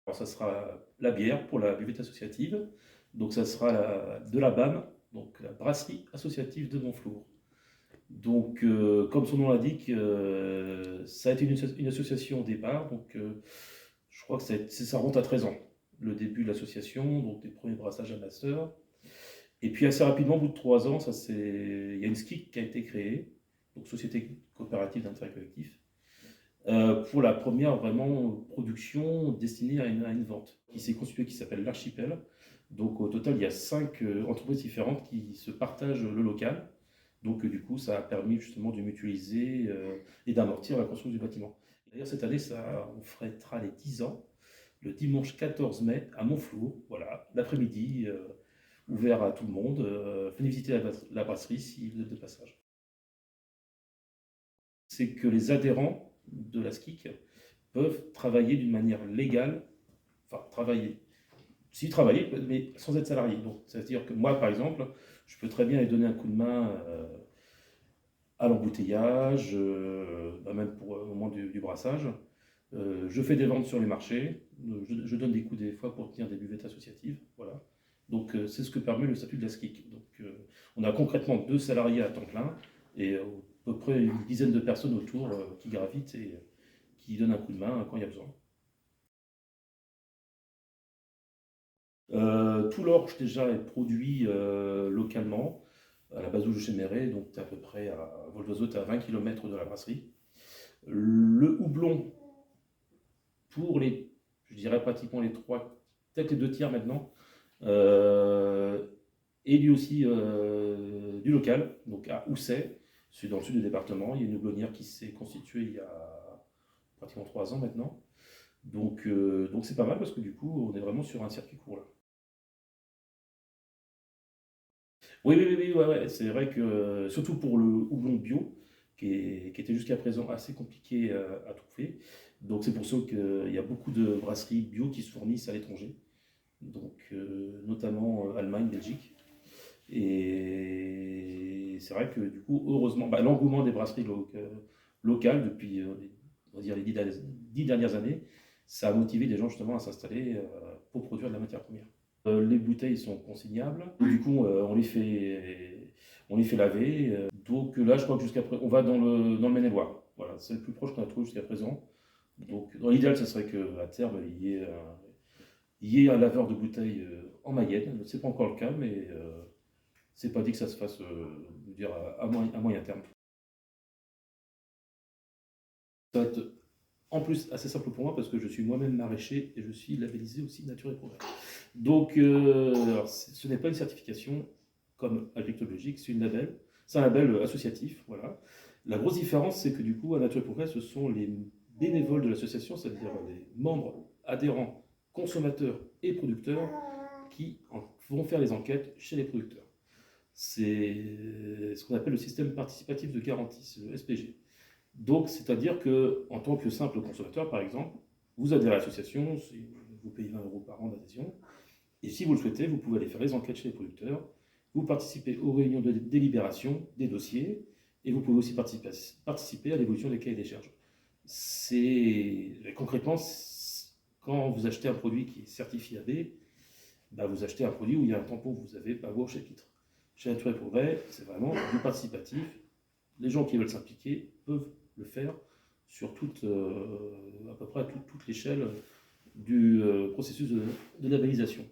Alors ça sera la bière pour la buvette associative, donc ça sera de la BAM, donc la brasserie associative de Montflour. Donc, comme son nom l'indique, ça a été une association au départ, donc je crois que ça remonte à 13 ans, le début de l'association, donc des premiers brassages amateurs. Et puis assez rapidement, au bout de 3 ans, il y a une SCIC qui a été créée, donc Société coopérative d'intérêt collectif, pour la première vraiment production destinée à une vente, qui s'est constituée, qui s'appelle l'Archipel. Donc au total, il y a 5 entreprises différentes qui se partagent le local. Donc du coup, ça a permis justement de mutualiser et d'amortir la construction du bâtiment. D'ailleurs, cette année, on fêtera les 10 ans, le dimanche 14 mai à Montflour, voilà, l'après-midi, ouvert à tout le monde. Venez visiter la brasserie si vous êtes de passage. C'est que les adhérents de la SCIC peuvent travailler d'une manière légale, enfin travailler, si travailler, mais sans être salarié. Donc, c'est-à-dire que moi, par exemple, je peux très bien aller donner un coup de main à l'embouteillage, même au moment du brassage. Je fais des ventes sur les marchés, je donne des coups des fois pour tenir des buvettes associatives, voilà. Donc c'est ce que permet le statut de la SCIC. Donc on a concrètement 2 salariés à temps plein et à peu près une dizaine de personnes autour qui gravitent et qui donnent un coup de main quand il y a besoin. Tout l'orge déjà est produit localement à la Bazouge de Chéméré, donc à peu près à vol d'oiseau, tu à 20 km de la brasserie. Le houblon, pour je dirais pratiquement les 3, peut-être les 2 tiers maintenant, euh, et lui aussi du local, donc à Housset, c'est dans le sud du département. Il y a une houblonnière qui s'est constituée il y a pratiquement 3 ans maintenant. Donc c'est pas mal parce que du coup, on est vraiment sur un circuit court là. Oui, oui, oui, oui, ouais, ouais. C'est vrai que surtout pour le houblon bio, qui était jusqu'à présent assez compliqué à trouver. Donc c'est pour ça qu'il y a beaucoup de brasseries bio qui se fournissent à l'étranger, donc notamment Allemagne, Belgique. Et c'est vrai que du coup, heureusement, l'engouement des brasseries locales depuis on va dire les 10 dernières années, ça a motivé des gens justement à s'installer pour produire de la matière première. Les bouteilles sont consignables, du coup on les fait laver. Donc là, je crois que jusqu'à présent, on va dans le Maine-et-Loire. Voilà, c'est le plus proche qu'on a trouvé jusqu'à présent. Donc dans l'idéal, ce serait qu'à terme, il y ait un laveur de bouteilles en Mayenne. Ce n'est pas encore le cas, mais c'est pas dit que ça se fasse je veux dire, à moyen terme. Ça va être en plus assez simple pour moi parce que je suis moi-même maraîcher et je suis labellisé aussi Nature et Progrès. Donc, alors, ce n'est pas une certification comme Agriculture Biologique, c'est un label associatif. Voilà. La grosse différence, c'est que du coup, à Nature et Progrès, ce sont les bénévoles de l'association, c'est-à-dire les membres, adhérents, consommateurs et producteurs qui vont faire les enquêtes chez les producteurs. C'est ce qu'on appelle le système participatif de garantie, c'est le SPG. Donc, c'est-à-dire que en tant que simple consommateur, par exemple, vous adhérez à l'association, vous payez 20 € par an d'adhésion, et si vous le souhaitez, vous pouvez aller faire les enquêtes chez les producteurs, vous participez aux réunions de délibération des dossiers, et vous pouvez aussi participer à l'évolution des cahiers des charges. Concrètement, quand vous achetez un produit qui est certifié AB, vous achetez un produit où il y a un tampon, vous avez pas au chapitre. Chez Nature et Progrès, c'est vraiment du participatif. Les gens qui veulent s'impliquer peuvent le faire sur à peu près toute l'échelle du processus de labellisation.